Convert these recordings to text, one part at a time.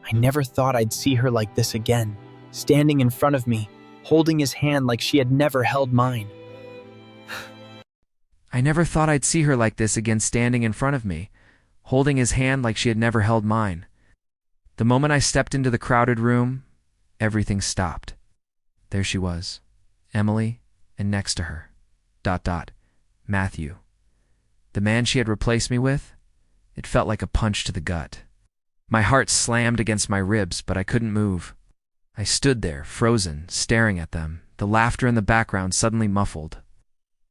I never thought I'd see her like this again, standing in front of me, holding his hand like she had never held mine. I never thought I'd see her like this again, standing in front of me, holding his hand like she had never held mine. The moment I stepped into the crowded room, everything stopped. There she was, Emily, and next to her, ... Matthew. The man she had replaced me with? It felt like a punch to the gut. My heart slammed against my ribs, but I couldn't move. I stood there, frozen, staring at them, the laughter in the background suddenly muffled.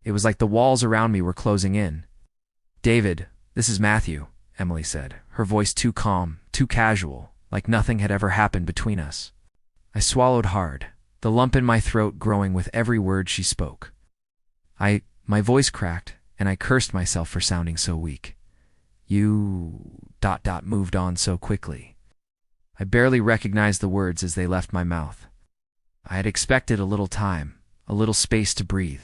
It was like the walls around me were closing in. "David, this is Matthew," Emily said, her voice too calm, too casual, like nothing had ever happened between us. I swallowed hard, the lump in my throat growing with every word she spoke. My voice cracked, and I cursed myself for sounding so weak. You ... moved on so quickly. I barely recognized the words as they left my mouth. I had expected a little time, a little space to breathe.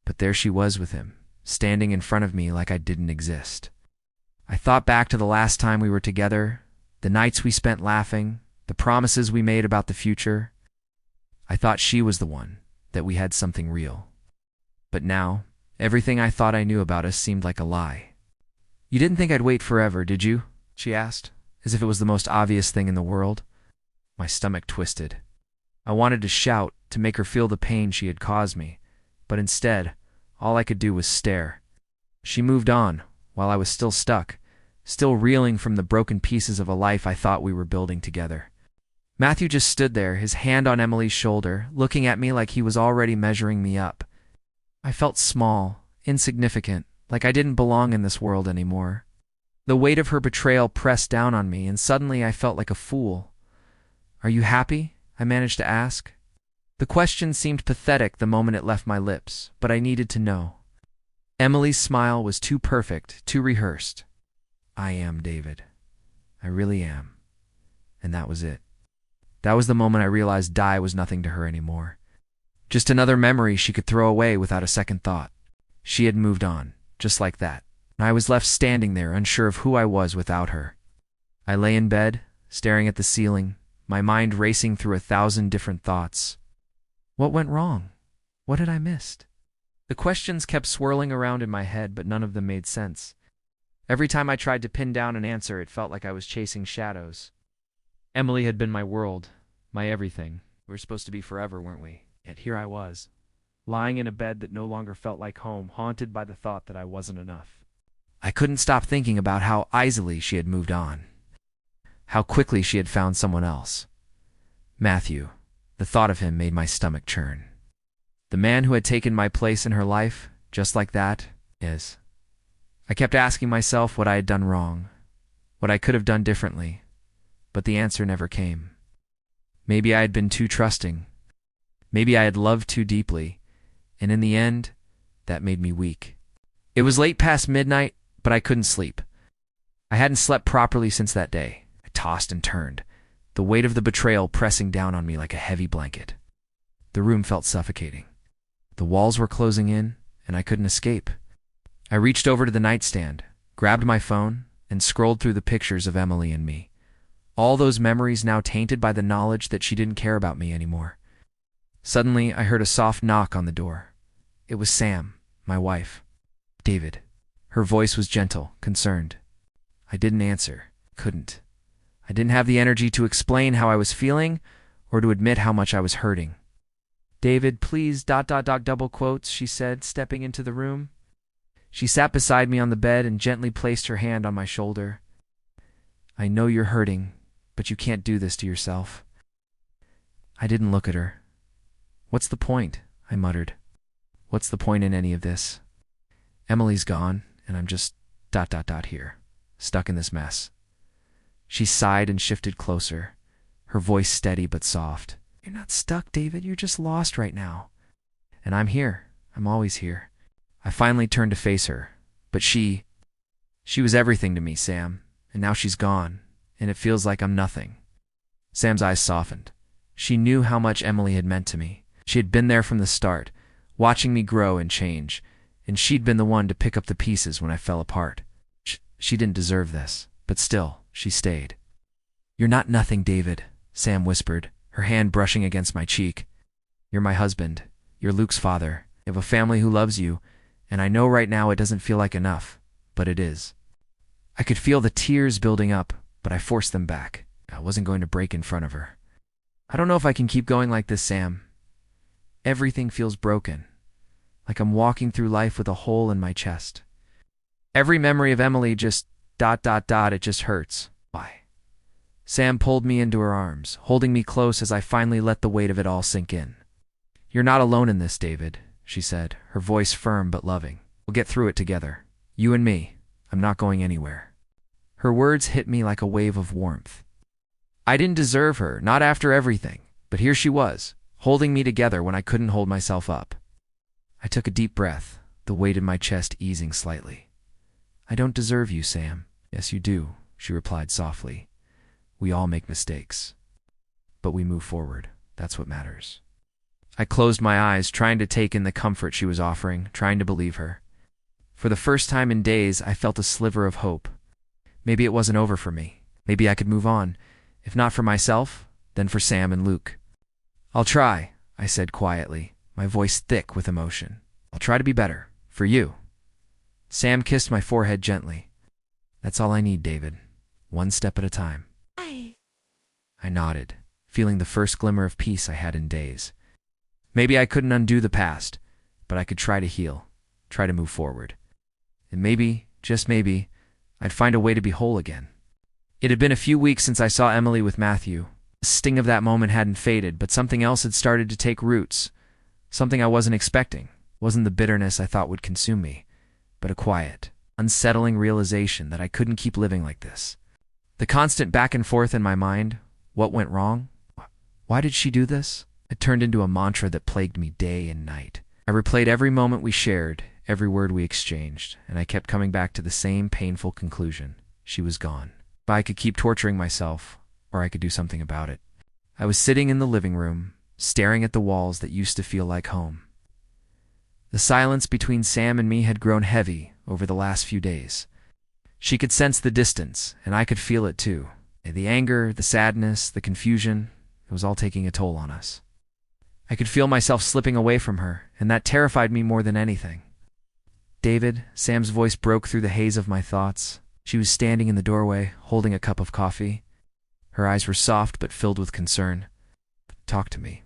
But there she was with him, standing in front of me like I didn't exist. I thought back to the last time we were together, the nights we spent laughing, the promises we made about the future. I thought she was the one, that we had something real. But now, everything I thought I knew about us seemed like a lie. "You didn't think I'd wait forever, did you?" she asked, as if it was the most obvious thing in the world. My stomach twisted. I wanted to shout, to make her feel the pain she had caused me, but instead, all I could do was stare. She moved on, while I was still stuck, still reeling from the broken pieces of a life I thought we were building together. Matthew just stood there, his hand on Emily's shoulder, looking at me like he was already measuring me up. I felt small, insignificant, like I didn't belong in this world anymore. The weight of her betrayal pressed down on me, and suddenly I felt like a fool. "Are you happy?" I managed to ask. The question seemed pathetic the moment it left my lips, but I needed to know. Emily's smile was too perfect, too rehearsed. "I am, David. I really am." And that was it. That was the moment I realized die was nothing to her anymore. Just another memory she could throw away without a second thought. She had moved on, just like that, and I was left standing there, unsure of who I was without her. I lay in bed, staring at the ceiling, my mind racing through 1,000 different thoughts. What went wrong? What had I missed? The questions kept swirling around in my head, but none of them made sense. Every time I tried to pin down an answer, it felt like I was chasing shadows. Emily had been my world, my everything. We were supposed to be forever, weren't we? Yet here I was, lying in a bed that no longer felt like home, haunted by the thought that I wasn't enough. I couldn't stop thinking about how easily she had moved on, how quickly she had found someone else. Matthew, the thought of him made my stomach churn. The man who had taken my place in her life, just like that, is. I kept asking myself what I had done wrong, what I could have done differently, but the answer never came. Maybe I had been too trusting. Maybe I had loved too deeply, and in the end, that made me weak. It was late past midnight, but I couldn't sleep. I hadn't slept properly since that day. I tossed and turned, the weight of the betrayal pressing down on me like a heavy blanket. The room felt suffocating. The walls were closing in, and I couldn't escape. I reached over to the nightstand, grabbed my phone, and scrolled through the pictures of Emily and me. All those memories now tainted by the knowledge that she didn't care about me anymore. Suddenly, I heard a soft knock on the door. It was Sam, my wife. "David." Her voice was gentle, concerned. I didn't answer. Couldn't. I didn't have the energy to explain how I was feeling or to admit how much I was hurting. "David, please, ... double quotes," she said, stepping into the room. She sat beside me on the bed and gently placed her hand on my shoulder. "I know you're hurting, but you can't do this to yourself." I didn't look at her. "What's the point?" I muttered. "What's the point in any of this? Emily's gone, and I'm just ... here, stuck in this mess." She sighed and shifted closer, her voice steady but soft. "You're not stuck, David. You're just lost right now. And I'm here. I'm always here." I finally turned to face her, but she was everything to me, Sam, and now she's gone, and it feels like I'm nothing. Sam's eyes softened. She knew how much Emily had meant to me. She had been there from the start, watching me grow and change, and she'd been the one to pick up the pieces when I fell apart. She didn't deserve this, but still, she stayed. "You're not nothing, David," Sam whispered, her hand brushing against my cheek. "You're my husband. You're Luke's father. You have a family who loves you, and I know right now it doesn't feel like enough, but it is." I could feel the tears building up, but I forced them back. I wasn't going to break in front of her. "I don't know if I can keep going like this, Sam. Everything feels broken, like I'm walking through life with a hole in my chest. Every memory of Emily just ... it just hurts." "Why?" Sam pulled me into her arms, holding me close as I finally let the weight of it all sink in. "You're not alone in this, David," she said, her voice firm but loving. "We'll get through it together. You and me. I'm not going anywhere." Her words hit me like a wave of warmth. I didn't deserve her, not after everything, but here she was, holding me together when I couldn't hold myself up. I took a deep breath, the weight in my chest easing slightly. "I don't deserve you, Sam." "Yes, you do," she replied softly. "We all make mistakes. But we move forward. That's what matters." I closed my eyes, trying to take in the comfort she was offering, trying to believe her. For the first time in days, I felt a sliver of hope. Maybe it wasn't over for me. Maybe I could move on. If not for myself, then for Sam and Luke. "I'll try," I said quietly, my voice thick with emotion. "I'll try to be better. For you." Sam kissed my forehead gently. "That's all I need, David. One step at a time." I nodded, feeling the first glimmer of peace I had in days. Maybe I couldn't undo the past, but I could try to heal, try to move forward. And maybe, just maybe, I'd find a way to be whole again. It had been a few weeks since I saw Emily with Matthew. The sting of that moment hadn't faded, but something else had started to take roots. Something I wasn't expecting. It wasn't the bitterness I thought would consume me, but a quiet, unsettling realization that I couldn't keep living like this. The constant back and forth in my mind, what went wrong? Why did she do this? It turned into a mantra that plagued me day and night. I replayed every moment we shared, every word we exchanged, and I kept coming back to the same painful conclusion. She was gone. But I could keep torturing myself, or I could do something about it. I was sitting in the living room, staring at the walls that used to feel like home. The silence between Sam and me had grown heavy over the last few days. She could sense the distance, and I could feel it too. The anger, the sadness, the confusion, it was all taking a toll on us. I could feel myself slipping away from her, and that terrified me more than anything. "David," Sam's voice broke through the haze of my thoughts. She was standing in the doorway, holding a cup of coffee. Her eyes were soft but filled with concern. "Talk to me."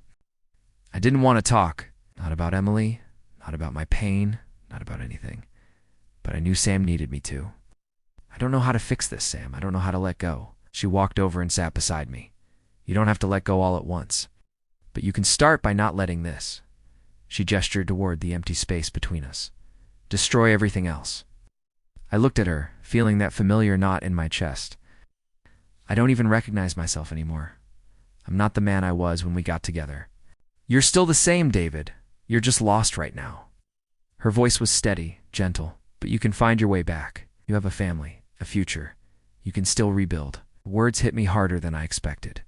I didn't want to talk. Not about Emily, not about my pain, not about anything. But I knew Sam needed me to. "I don't know how to fix this, Sam. I don't know how to let go." She walked over and sat beside me. "You don't have to let go all at once. But you can start by not letting this." She gestured toward the empty space between us. "Destroy everything else." I looked at her, feeling that familiar knot in my chest. I don't even recognize myself anymore. I'm not the man I was when we got together. "You're still the same, David. You're just lost right now." Her voice was steady, gentle, but you can find your way back. You have a family, a future. You can still rebuild. Words hit me harder than I expected.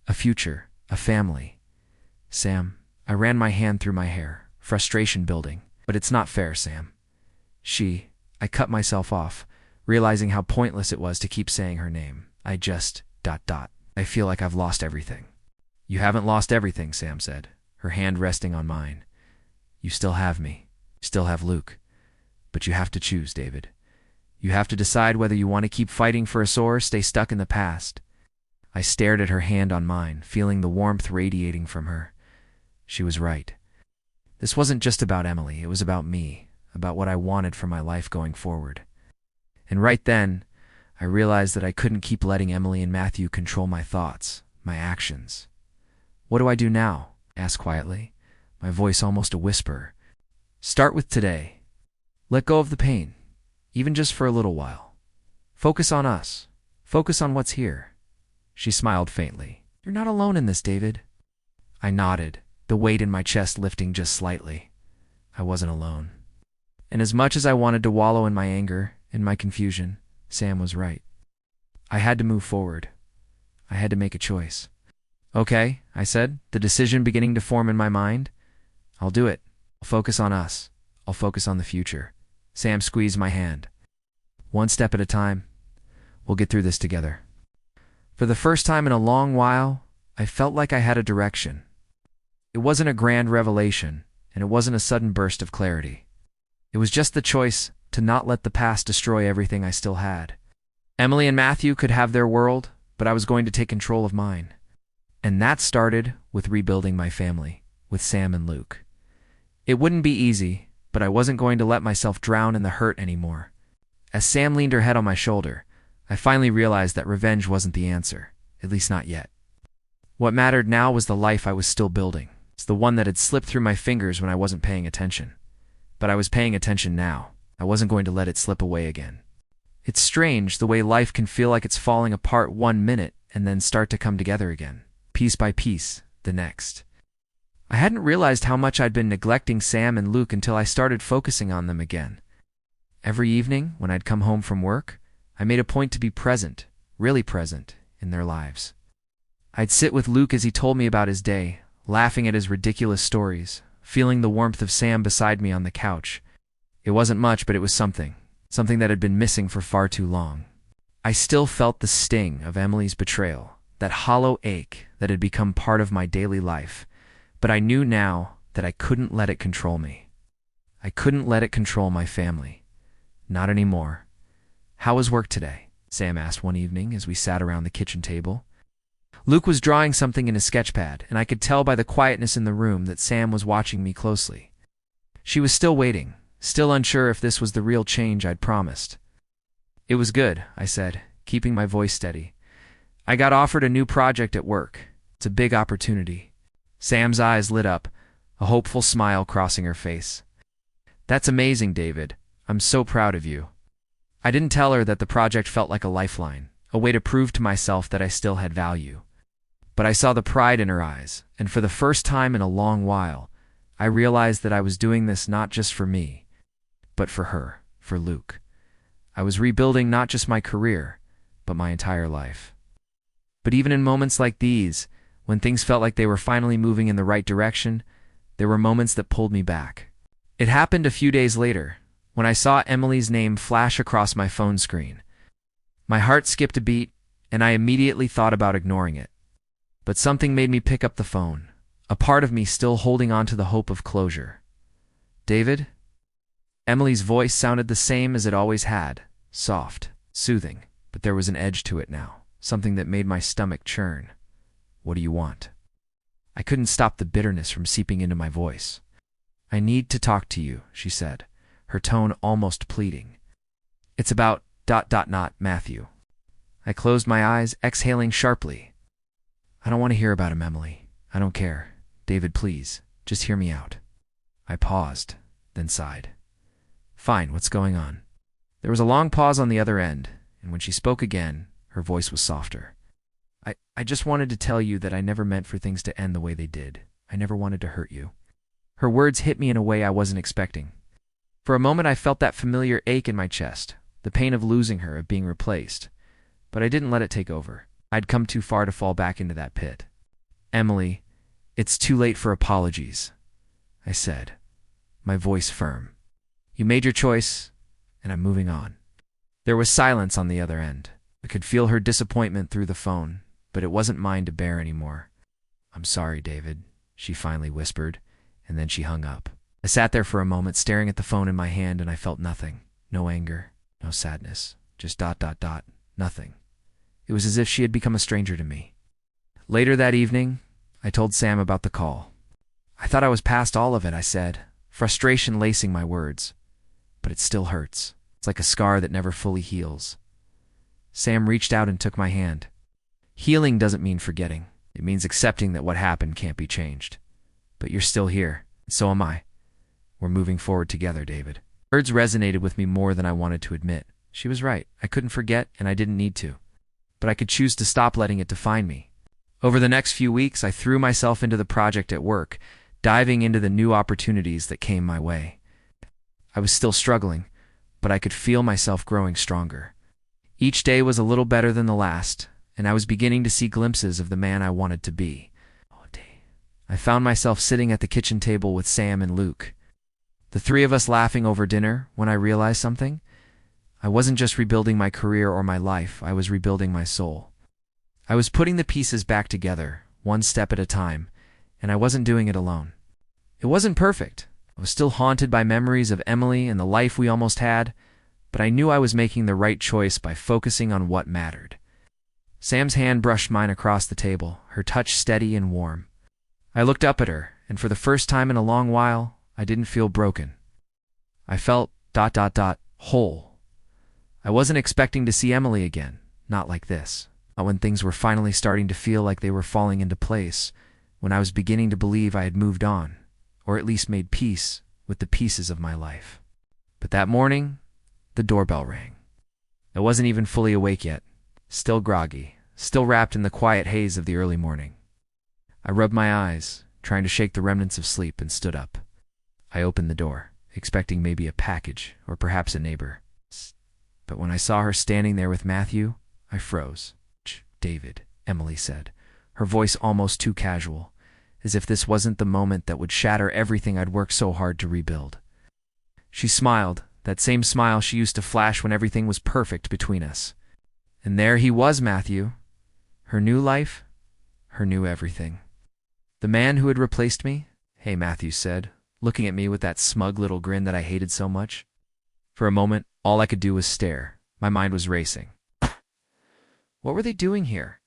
A future, a family. Sam, I ran my hand through my hair, frustration building. "But it's not fair, Sam." I cut myself off, realizing how pointless it was to keep saying her name. I just ... I feel like I've lost everything. "You haven't lost everything," Sam said, her hand resting on mine. "You still have me. You still have Luke. But you have to choose, David. You have to decide whether you want to keep fighting for us or stay stuck in the past." I stared at her hand on mine, feeling the warmth radiating from her. She was right. This wasn't just about Emily, it was about me, about what I wanted for my life going forward. And right then, I realized that I couldn't keep letting Emily and Matthew control my thoughts, my actions. "What do I do now?" I asked quietly, my voice almost a whisper. "Start with today. Let go of the pain, even just for a little while. Focus on us. Focus on what's here." She smiled faintly. "You're not alone in this, David." I nodded, the weight in my chest lifting just slightly. I wasn't alone. And as much as I wanted to wallow in my anger, in my confusion, Sam was right. I had to move forward. I had to make a choice. "Okay," I said, the decision beginning to form in my mind. "I'll do it. I'll focus on us. I'll focus on the future." Sam squeezed my hand. "One step at a time. We'll get through this together." For the first time in a long while, I felt like I had a direction. It wasn't a grand revelation, and it wasn't a sudden burst of clarity. It was just the choice to not let the past destroy everything I still had. Emily and Matthew could have their world, but I was going to take control of mine. And that started with rebuilding my family, with Sam and Luke. It wouldn't be easy, but I wasn't going to let myself drown in the hurt anymore. As Sam leaned her head on my shoulder, I finally realized that revenge wasn't the answer, at least not yet. What mattered now was the life I was still building. It's the one that had slipped through my fingers when I wasn't paying attention. But I was paying attention now. I wasn't going to let it slip away again. It's strange the way life can feel like it's falling apart 1 minute and then start to come together again, piece by piece, the next. I hadn't realized how much I'd been neglecting Sam and Luke until I started focusing on them again. Every evening, when I'd come home from work, I made a point to be present, really present, in their lives. I'd sit with Luke as he told me about his day, laughing at his ridiculous stories, feeling the warmth of Sam beside me on the couch. It wasn't much, but it was something that had been missing for far too long. I still felt the sting of Emily's betrayal, that hollow ache that had become part of my daily life, but I knew now that I couldn't let it control me. I couldn't let it control my family. Not anymore. "How was work today?" Sam asked one evening as we sat around the kitchen table. Luke was drawing something in his sketchpad, and I could tell by the quietness in the room that Sam was watching me closely. She was still waiting, still unsure if this was the real change I'd promised. "It was good," I said, keeping my voice steady. "I got offered a new project at work. It's a big opportunity." Sam's eyes lit up, a hopeful smile crossing her face. "That's amazing, David. I'm so proud of you." I didn't tell her that the project felt like a lifeline, a way to prove to myself that I still had value. But I saw the pride in her eyes, and for the first time in a long while, I realized that I was doing this not just for me, but for her, for Luke. I was rebuilding not just my career, but my entire life. But even in moments like these, when things felt like they were finally moving in the right direction, there were moments that pulled me back. It happened a few days later, when I saw Emily's name flash across my phone screen. My heart skipped a beat, and I immediately thought about ignoring it. But something made me pick up the phone, a part of me still holding on to the hope of closure. "David?" Emily's voice sounded the same as it always had, soft, soothing, but there was an edge to it now, something that made my stomach churn. "What do you want?" I couldn't stop the bitterness from seeping into my voice. "I need to talk to you," she said, her tone almost pleading. "It's about ... Matthew." I closed my eyes, exhaling sharply. "I don't want to hear about him, Emily. I don't care. David, please, just hear me out." I paused, then sighed. "Fine, what's going on?" There was a long pause on the other end, and when she spoke again, her voice was softer. I just wanted to tell you that I never meant for things to end the way they did. I never wanted to hurt you." Her words hit me in a way I wasn't expecting. For a moment I felt that familiar ache in my chest, the pain of losing her, of being replaced. But I didn't let it take over. I'd come too far to fall back into that pit. "Emily, it's too late for apologies," I said, my voice firm. "You made your choice, and I'm moving on." There was silence on the other end. I could feel her disappointment through the phone, but it wasn't mine to bear anymore. "I'm sorry, David," she finally whispered, and then she hung up. I sat there for a moment, staring at the phone in my hand, and I felt nothing. No anger, no sadness, just ... nothing. It was as if she had become a stranger to me. Later that evening, I told Sam about the call. "I thought I was past all of it," I said, frustration lacing my words. "But it still hurts. It's like a scar that never fully heals." Sam reached out and took my hand. "Healing doesn't mean forgetting. It means accepting that what happened can't be changed. But you're still here, and so am I. We're moving forward together, David." Words resonated with me more than I wanted to admit. She was right. I couldn't forget, and I didn't need to. But I could choose to stop letting it define me. Over the next few weeks, I threw myself into the project at work, diving into the new opportunities that came my way. I was still struggling, but I could feel myself growing stronger. Each day was a little better than the last, and I was beginning to see glimpses of the man I wanted to be. I found myself sitting at the kitchen table with Sam and Luke. The three of us laughing over dinner when I realized something. I wasn't just rebuilding my career or my life, I was rebuilding my soul. I was putting the pieces back together, one step at a time, and I wasn't doing it alone. It wasn't perfect. I was still haunted by memories of Emily and the life we almost had, but I knew I was making the right choice by focusing on what mattered. Sam's hand brushed mine across the table, her touch steady and warm. I looked up at her, and for the first time in a long while, I didn't feel broken. I felt ... whole. I wasn't expecting to see Emily again, not like this. Not when things were finally starting to feel like they were falling into place, when I was beginning to believe I had moved on, or at least made peace with the pieces of my life. But that morning, the doorbell rang. I wasn't even fully awake yet, still groggy, still wrapped in the quiet haze of the early morning. I rubbed my eyes, trying to shake the remnants of sleep, and stood up. I opened the door, expecting maybe a package or perhaps a neighbor. But when I saw her standing there with Matthew, I froze. "David," Emily said, her voice almost too casual, as if this wasn't the moment that would shatter everything I'd worked so hard to rebuild. She smiled, that same smile she used to flash when everything was perfect between us. And there he was, Matthew. Her new life, her new everything. The man who had replaced me? "Hey," Matthew said, looking at me with that smug little grin that I hated so much. For a moment, all I could do was stare. My mind was racing. What were they doing here?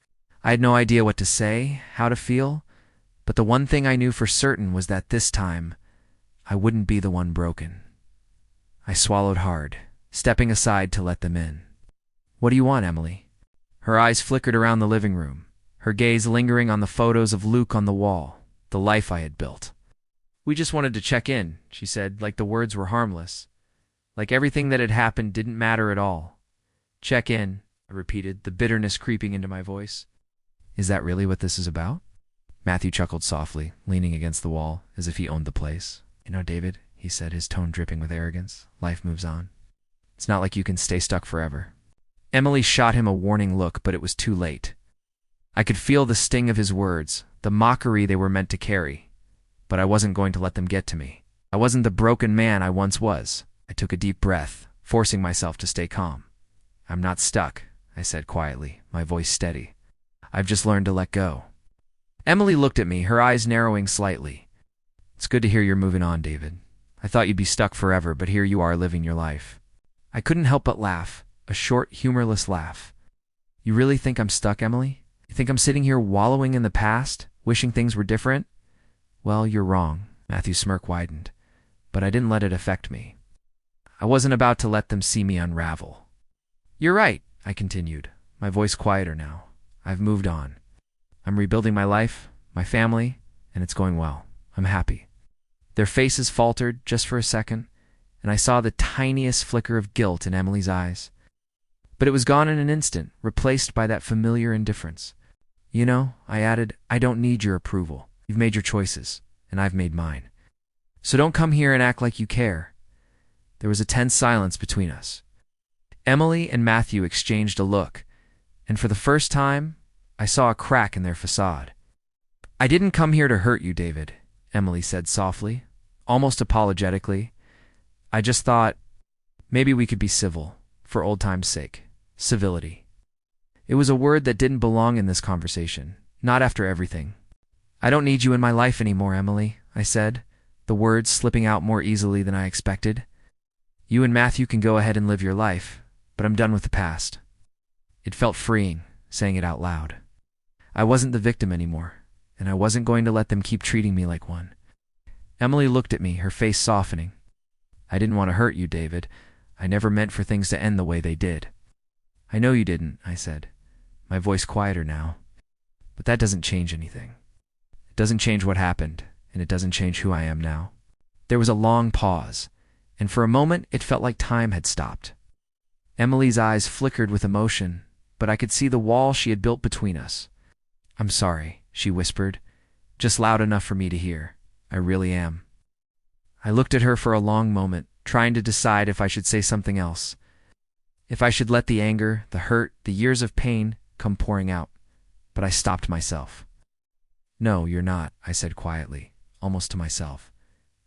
I had no idea what to say, how to feel, but the one thing I knew for certain was that this time, I wouldn't be the one broken. I swallowed hard, stepping aside to let them in. "What do you want, Emily?" Her eyes flickered around the living room, her gaze lingering on the photos of Luke on the wall, the life I had built. "We just wanted to check in," she said, like the words were harmless. Like everything that had happened didn't matter at all. "Check in," I repeated, the bitterness creeping into my voice. "Is that really what this is about?" Matthew chuckled softly, leaning against the wall, as if he owned the place. "You know, David," he said, his tone dripping with arrogance, "life moves on. It's not like you can stay stuck forever." Emily shot him a warning look, but it was too late. I could feel the sting of his words, the mockery they were meant to carry, but I wasn't going to let them get to me. I wasn't the broken man I once was. I took a deep breath, forcing myself to stay calm. "I'm not stuck," I said quietly, my voice steady. "I've just learned to let go." Emily looked at me, her eyes narrowing slightly. "It's good to hear you're moving on, David. I thought you'd be stuck forever, but here you are living your life." I couldn't help but laugh, a short, humorless laugh. "You really think I'm stuck, Emily? You think I'm sitting here wallowing in the past, wishing things were different?" "Well, you're wrong." Matthew's smirk widened, but I didn't let it affect me. I wasn't about to let them see me unravel. "You're right," I continued, my voice quieter now. "I've moved on. I'm rebuilding my life, my family, and it's going well. I'm happy." Their faces faltered just for a second, and I saw the tiniest flicker of guilt in Emily's eyes. But it was gone in an instant, replaced by that familiar indifference. "You know," I added, "I don't need your approval. You've made your choices, and I've made mine. So don't come here and act like you care." There was a tense silence between us. Emily and Matthew exchanged a look, and for the first time, I saw a crack in their facade. "I didn't come here to hurt you, David," Emily said softly, almost apologetically. "I just thought maybe we could be civil, for old time's sake. Civility." It was a word that didn't belong in this conversation, not after everything. "I don't need you in my life anymore, Emily," I said, the words slipping out more easily than I expected. "You and Matthew can go ahead and live your life, but I'm done with the past." It felt freeing, saying it out loud. I wasn't the victim anymore, and I wasn't going to let them keep treating me like one. Emily looked at me, her face softening. "I didn't want to hurt you, David. I never meant for things to end the way they did." "I know you didn't," I said, my voice quieter now. "But that doesn't change anything. It doesn't change what happened, and it doesn't change who I am now." There was a long pause, and for a moment it felt like time had stopped. Emily's eyes flickered with emotion, but I could see the wall she had built between us. "I'm sorry," she whispered, just loud enough for me to hear. "I really am." I looked at her for a long moment, trying to decide if I should say something else. If I should let the anger, the hurt, the years of pain come pouring out. But I stopped myself. "No, you're not," I said quietly, almost to myself.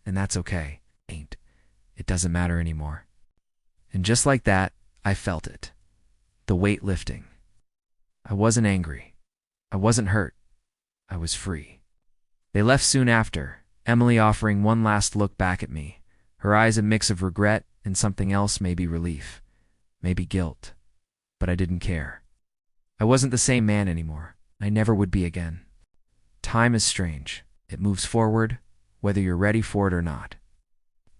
"And that's okay. Ain't. It doesn't matter anymore." And just like that, I felt it. The weight lifting. I wasn't angry. I wasn't hurt. I was free. They left soon after, Emily offering one last look back at me, her eyes a mix of regret and something else, maybe relief, maybe guilt. But I didn't care. I wasn't the same man anymore. I never would be again. Time is strange. It moves forward, whether you're ready for it or not.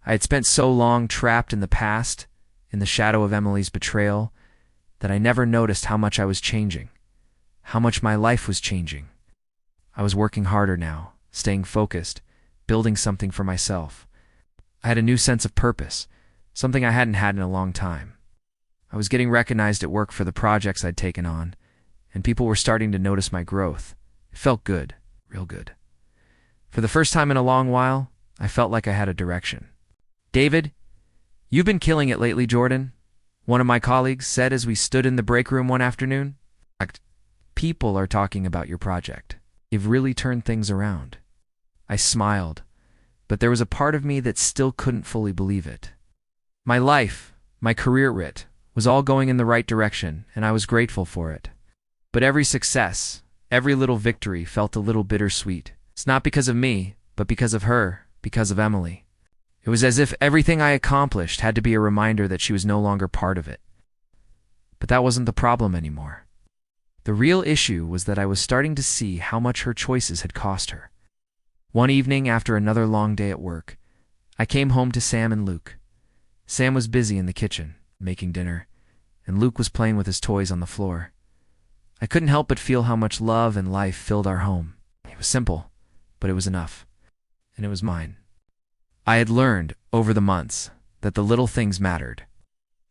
I had spent so long trapped in the past, in the shadow of Emily's betrayal, that I never noticed how much I was changing, how much my life was changing. I was working harder now, staying focused, building something for myself. I had a new sense of purpose, something I hadn't had in a long time. I was getting recognized at work for the projects I'd taken on, and people were starting to notice my growth. It felt good, real good. For the first time in a long while, I felt like I had a direction. "David, you've been killing it lately, Jordan," one of my colleagues said as we stood in the break room one afternoon. "People are talking about your project. You've really turned things around." I smiled, but there was a part of me that still couldn't fully believe it. My life, my career writ, was all going in the right direction, and I was grateful for it. But every success, every little victory felt a little bittersweet. It's not because of me, but because of her, because of Emily. It was as if everything I accomplished had to be a reminder that she was no longer part of it. But that wasn't the problem anymore. The real issue was that I was starting to see how much her choices had cost her. One evening, after another long day at work, I came home to Sam and Luke. Sam was busy in the kitchen, making dinner, and Luke was playing with his toys on the floor. I couldn't help but feel how much love and life filled our home. It was simple, but it was enough. And it was mine. I had learned, over the months, that the little things mattered.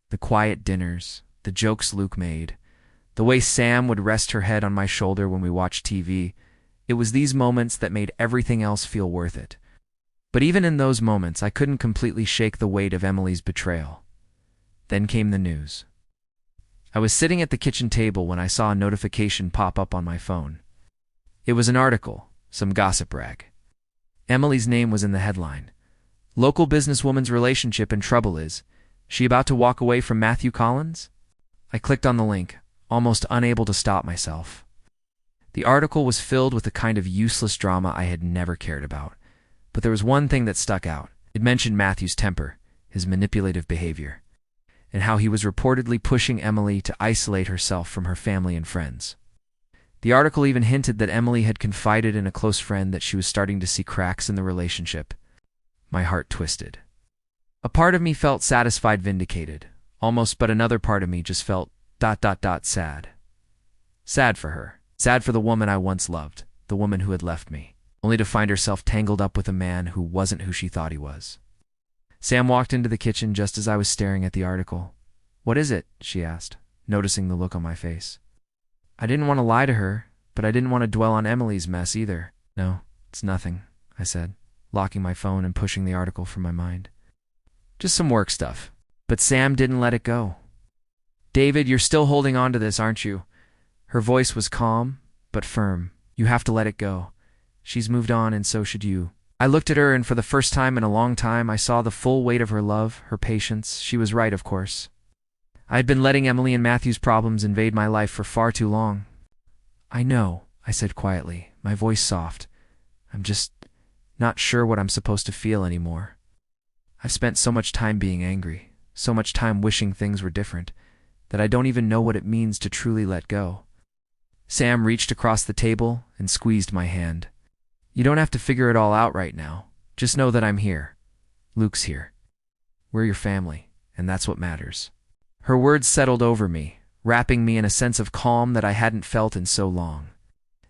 The quiet dinners, the jokes Luke made, the way Sam would rest her head on my shoulder when we watched TV. It was these moments that made everything else feel worth it. But even in those moments, I couldn't completely shake the weight of Emily's betrayal. Then came the news. I was sitting at the kitchen table when I saw a notification pop up on my phone. It was an article, some gossip rag. Emily's name was in the headline. "Local businesswoman's relationship in trouble. Is she about to walk away from Matthew Collins?" I clicked on the link, almost unable to stop myself. The article was filled with the kind of useless drama I had never cared about. But there was one thing that stuck out. It mentioned Matthew's temper, his manipulative behavior, and how he was reportedly pushing Emily to isolate herself from her family and friends. The article even hinted that Emily had confided in a close friend that she was starting to see cracks in the relationship. My heart twisted. A part of me felt satisfied, vindicated, almost, but another part of me just felt ... sad. Sad for her. Sad for the woman I once loved, the woman who had left me, only to find herself tangled up with a man who wasn't who she thought he was. Sam walked into the kitchen just as I was staring at the article. "What is it?" she asked, noticing the look on my face. I didn't want to lie to her, but I didn't want to dwell on Emily's mess either. "No, it's nothing," I said, locking my phone and pushing the article from my mind. "Just some work stuff." But Sam didn't let it go. "David, you're still holding on to this, aren't you?" Her voice was calm, but firm. "You have to let it go. She's moved on, and so should you." I looked at her, and for the first time in a long time, I saw the full weight of her love, her patience. She was right, of course. I had been letting Emily and Matthew's problems invade my life for far too long. "I know," I said quietly, my voice soft. "I'm just not sure what I'm supposed to feel anymore. I've spent so much time being angry, so much time wishing things were different, that I don't even know what it means to truly let go." Sam reached across the table and squeezed my hand. "You don't have to figure it all out right now. Just know that I'm here. Luke's here. We're your family, and that's what matters." Her words settled over me, wrapping me in a sense of calm that I hadn't felt in so long.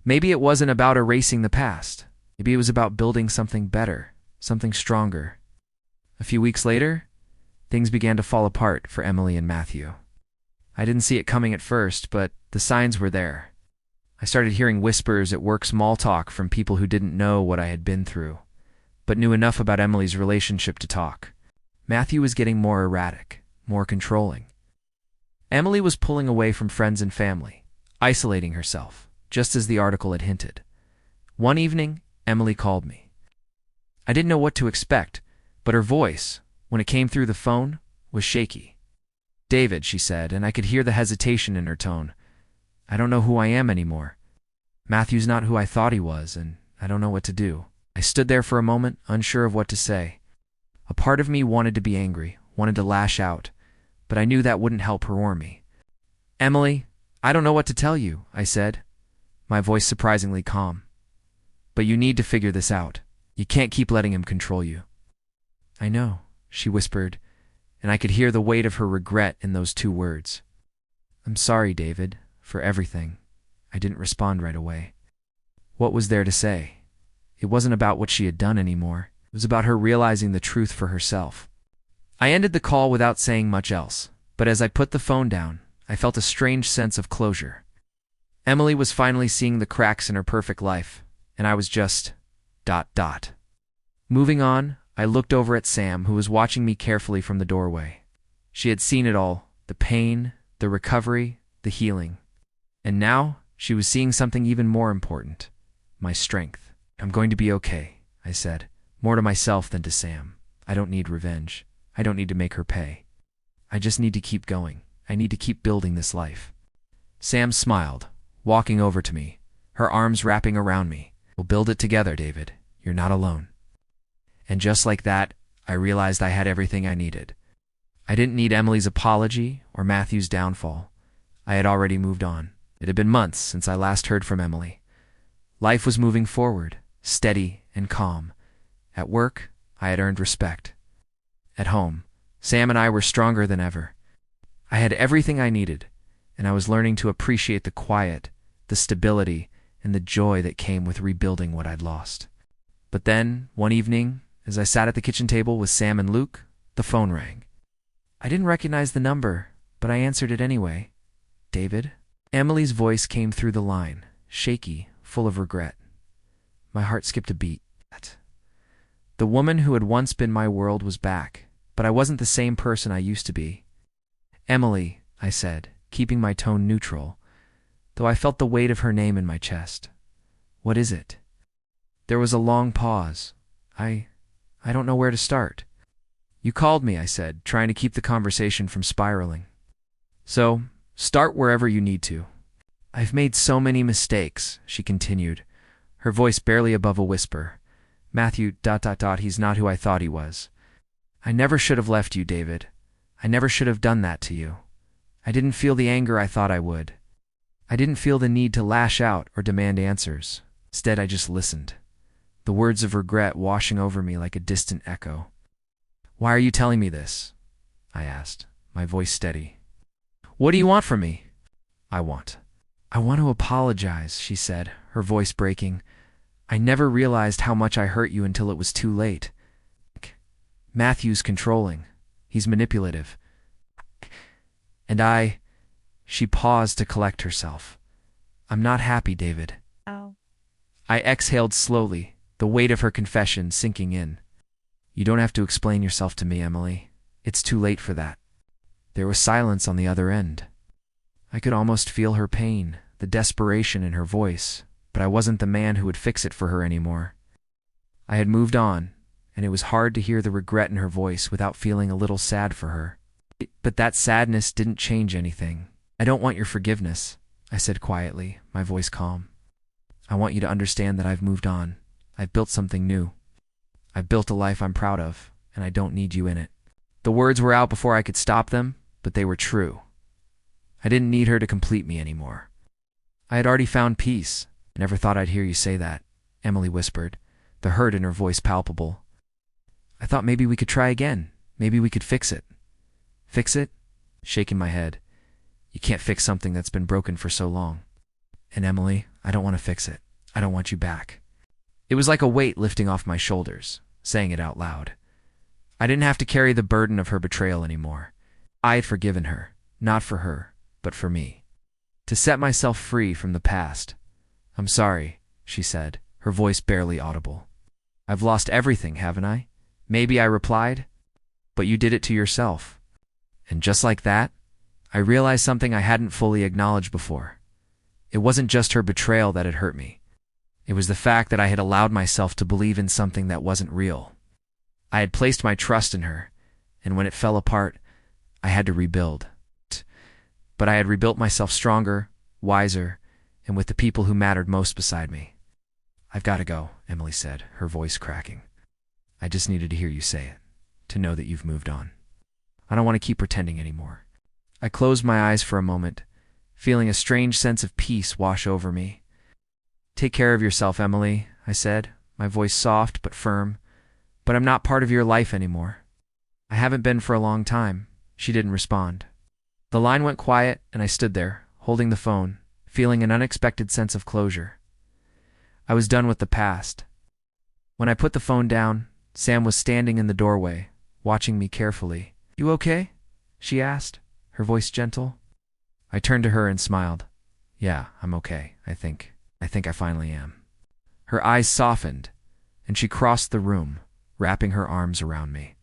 Maybe it wasn't about erasing the past. Maybe it was about building something better, something stronger. A few weeks later, things began to fall apart for Emily and Matthew. I didn't see it coming at first, but the signs were there. I started hearing whispers at work, small talk from people who didn't know what I had been through, but knew enough about Emily's relationship to talk. Matthew was getting more erratic, more controlling. Emily was pulling away from friends and family, isolating herself, just as the article had hinted. One evening, Emily called me. I didn't know what to expect, but her voice, when it came through the phone, was shaky. "David," she said, and I could hear the hesitation in her tone. "I don't know who I am anymore." Matthew's not who I thought he was, and I don't know what to do. I stood there for a moment, unsure of what to say. A part of me wanted to be angry, wanted to lash out, but I knew that wouldn't help her or me. "Emily, I don't know what to tell you," I said, my voice surprisingly calm. "But you need to figure this out. You can't keep letting him control you." "I know," she whispered, and I could hear the weight of her regret in those two words. "I'm sorry, David, for everything." I didn't respond right away. What was there to say? It wasn't about what she had done anymore. It was about her realizing the truth for herself. I ended the call without saying much else, but as I put the phone down, I felt a strange sense of closure. Emily was finally seeing the cracks in her perfect life, and I was just ... Moving on, I looked over at Sam, who was watching me carefully from the doorway. She had seen it all, the pain, the recovery, the healing. And now, she was seeing something even more important, my strength. "I'm going to be okay," I said, more to myself than to Sam. I don't need revenge. I don't need to make her pay. I just need to keep going. I need to keep building this life. Sam smiled, walking over to me, her arms wrapping around me. "We'll build it together, David. You're not alone." And just like that, I realized I had everything I needed. I didn't need Emily's apology or Matthew's downfall. I had already moved on. It had been months since I last heard from Emily. Life was moving forward, steady and calm. At work, I had earned respect. At home, Sam and I were stronger than ever. I had everything I needed, and I was learning to appreciate the quiet, the stability, and the joy that came with rebuilding what I'd lost. But then, one evening, as I sat at the kitchen table with Sam and Luke, the phone rang. I didn't recognize the number, but I answered it anyway. "David?" Emily's voice came through the line, shaky, full of regret. My heart skipped a beat. The woman who had once been my world was back, but I wasn't the same person I used to be. "Emily," I said, keeping my tone neutral, though I felt the weight of her name in my chest. "What is it?" There was a long pause. I don't know where to start." "You called me," I said, trying to keep the conversation from spiraling. "So, start wherever you need to." "I've made so many mistakes," she continued, her voice barely above a whisper. "Matthew ... he's not who I thought he was. I never should have left you, David. I never should have done that to you. I didn't feel the anger I thought I would. I didn't feel the need to lash out or demand answers. Instead, I just listened, the words of regret washing over me like a distant echo. "Why are you telling me this?" I asked, my voice steady. "What do you want from me?" I want to apologize," she said, her voice breaking. "I never realized how much I hurt you until it was too late. Matthew's controlling. He's manipulative. And She paused to collect herself. "I'm not happy, David." Oh. I exhaled slowly, the weight of her confession sinking in. "You don't have to explain yourself to me, Emily. It's too late for that." There was silence on the other end. I could almost feel her pain, the desperation in her voice, but I wasn't the man who would fix it for her anymore. I had moved on, and it was hard to hear the regret in her voice without feeling a little sad for her. But that sadness didn't change anything. "I don't want your forgiveness," I said quietly, my voice calm. "I want you to understand that I've moved on. I've built something new. I've built a life I'm proud of, and I don't need you in it." The words were out before I could stop them, but they were true. I didn't need her to complete me anymore. "I had already found peace. I never thought I'd hear you say that," Emily whispered, the hurt in her voice palpable. "I thought maybe we could try again. Maybe we could fix it." "Fix it?" Shaking my head. "You can't fix something that's been broken for so long. And Emily, I don't want to fix it. I don't want you back." It was like a weight lifting off my shoulders, saying it out loud. I didn't have to carry the burden of her betrayal anymore. I had forgiven her, not for her, but for me. To set myself free from the past. "I'm sorry," she said, her voice barely audible. "I've lost everything, haven't I?" "Maybe," I replied, "but you did it to yourself." And just like that, I realized something I hadn't fully acknowledged before. It wasn't just her betrayal that had hurt me. It was the fact that I had allowed myself to believe in something that wasn't real. I had placed my trust in her, and when it fell apart, I had to rebuild. But I had rebuilt myself stronger, wiser, and with the people who mattered most beside me. "I've got to go," Emily said, her voice cracking. "I just needed to hear you say it, to know that you've moved on. I don't want to keep pretending anymore." I closed my eyes for a moment, feeling a strange sense of peace wash over me. "Take care of yourself, Emily," I said, my voice soft but firm. "But I'm not part of your life anymore." "I haven't been for a long time." She didn't respond. The line went quiet, and I stood there, holding the phone, feeling an unexpected sense of closure. I was done with the past. When I put the phone down, Sam was standing in the doorway, watching me carefully. "You okay?" she asked, her voice gentle. I turned to her and smiled. "Yeah, I'm okay, I think. I think I finally am." Her eyes softened, and she crossed the room, wrapping her arms around me.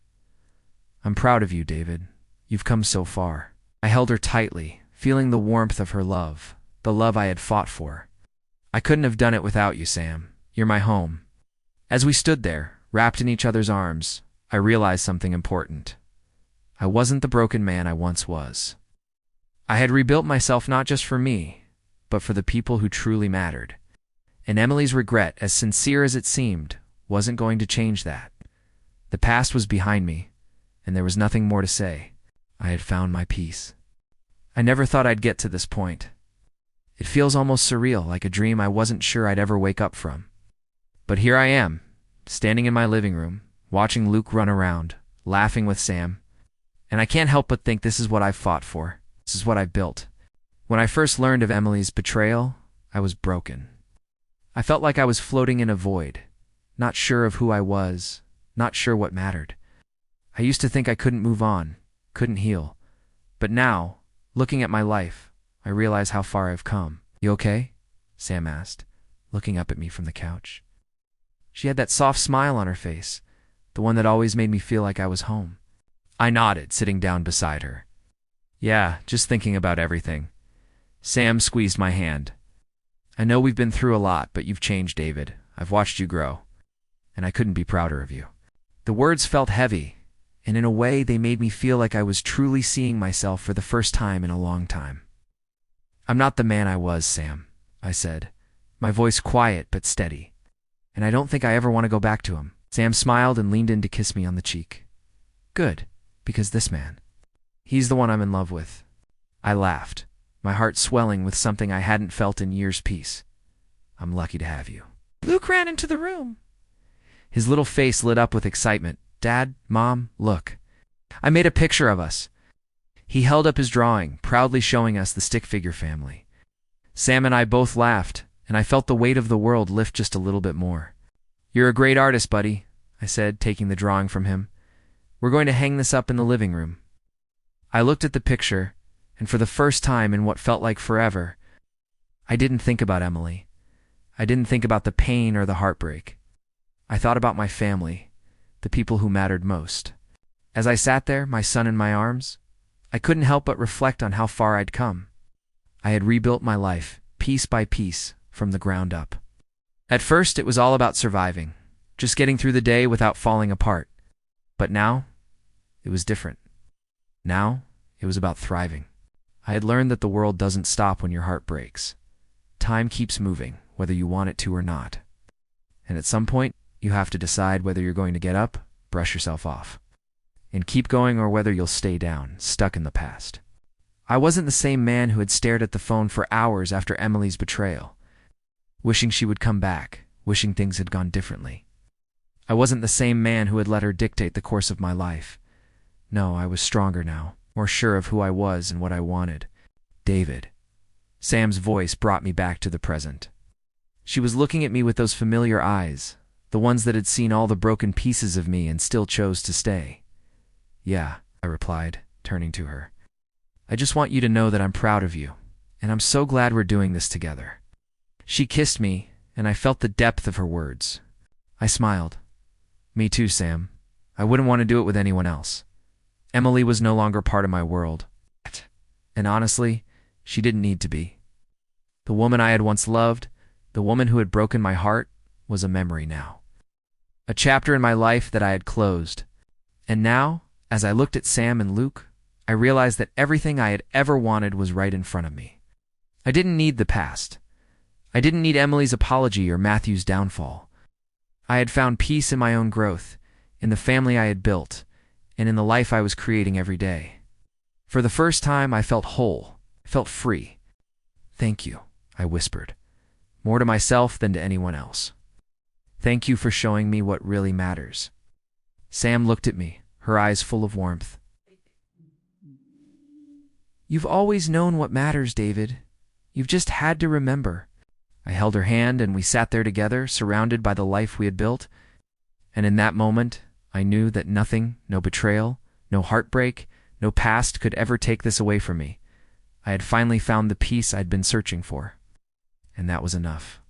"I'm proud of you, David. You've come so far." I held her tightly, feeling the warmth of her love, the love I had fought for. "I couldn't have done it without you, Sam. You're my home." As we stood there, wrapped in each other's arms, I realized something important. I wasn't the broken man I once was. I had rebuilt myself not just for me, but for the people who truly mattered. And Emily's regret, as sincere as it seemed, wasn't going to change that. The past was behind me, and there was nothing more to say. I had found my peace. I never thought I'd get to this point. It feels almost surreal, like a dream I wasn't sure I'd ever wake up from. But here I am, standing in my living room, watching Luke run around, laughing with Sam. And I can't help but think this is what I've fought for. This is what I've built. When I first learned of Emily's betrayal, I was broken. I felt like I was floating in a void, not sure of who I was, not sure what mattered. I used to think I couldn't move on, couldn't heal. But now, looking at my life, I realize how far I've come. "You okay?" Sam asked, looking up at me from the couch. She had that soft smile on her face, the one that always made me feel like I was home. I nodded, sitting down beside her. "Yeah, just thinking about everything." Sam squeezed my hand. "I know we've been through a lot, but you've changed, David. I've watched you grow, and I couldn't be prouder of you." The words felt heavy, and in a way they made me feel like I was truly seeing myself for the first time in a long time. "I'm not the man I was, Sam," I said, my voice quiet but steady. "And I don't think I ever want to go back to him." Sam smiled and leaned in to kiss me on the cheek. "Good, because this man, he's the one I'm in love with." I laughed, my heart swelling with something I hadn't felt in years' peace. "I'm lucky to have you." Luke ran into the room. His little face lit up with excitement. "Dad, Mom, look. I made a picture of us." He held up his drawing, proudly showing us the stick figure family. Sam and I both laughed, and I felt the weight of the world lift just a little bit more. "You're a great artist, buddy," I said, taking the drawing from him. "We're going to hang this up in the living room." I looked at the picture, and for the first time in what felt like forever, I didn't think about Emily. I didn't think about the pain or the heartbreak. I thought about my family, the people who mattered most. As I sat there, my son in my arms, I couldn't help but reflect on how far I'd come. I had rebuilt my life, piece by piece, from the ground up. At first, it was all about surviving, just getting through the day without falling apart. But now, it was different. Now, it was about thriving. I had learned that the world doesn't stop when your heart breaks. Time keeps moving, whether you want it to or not. And at some point, you have to decide whether you're going to get up, brush yourself off, and keep going, or whether you'll stay down, stuck in the past. I wasn't the same man who had stared at the phone for hours after Emily's betrayal, wishing she would come back, wishing things had gone differently. I wasn't the same man who had let her dictate the course of my life. No, I was stronger now, more sure of who I was and what I wanted. "David." Sam's voice brought me back to the present. She was looking at me with those familiar eyes, the ones that had seen all the broken pieces of me and still chose to stay. "Yeah," I replied, turning to her. "I just want you to know that I'm proud of you, and I'm so glad we're doing this together." She kissed me, and I felt the depth of her words. I smiled. "Me too, Sam. I wouldn't want to do it with anyone else." Emily was no longer part of my world. And honestly, she didn't need to be. The woman I had once loved, the woman who had broken my heart, was a memory now. A chapter in my life that I had closed. And now, as I looked at Sam and Luke, I realized that everything I had ever wanted was right in front of me. I didn't need the past. I didn't need Emily's apology or Matthew's downfall. I had found peace in my own growth, in the family I had built, and in the life I was creating every day. For the first time, I felt whole, felt free. "Thank you," I whispered, more to myself than to anyone else. "Thank you for showing me what really matters." Sam looked at me, her eyes full of warmth. "You've always known what matters, David. You've just had to remember." I held her hand and we sat there together, surrounded by the life we had built. And in that moment, I knew that nothing, no betrayal, no heartbreak, no past could ever take this away from me. I had finally found the peace I'd been searching for. And that was enough.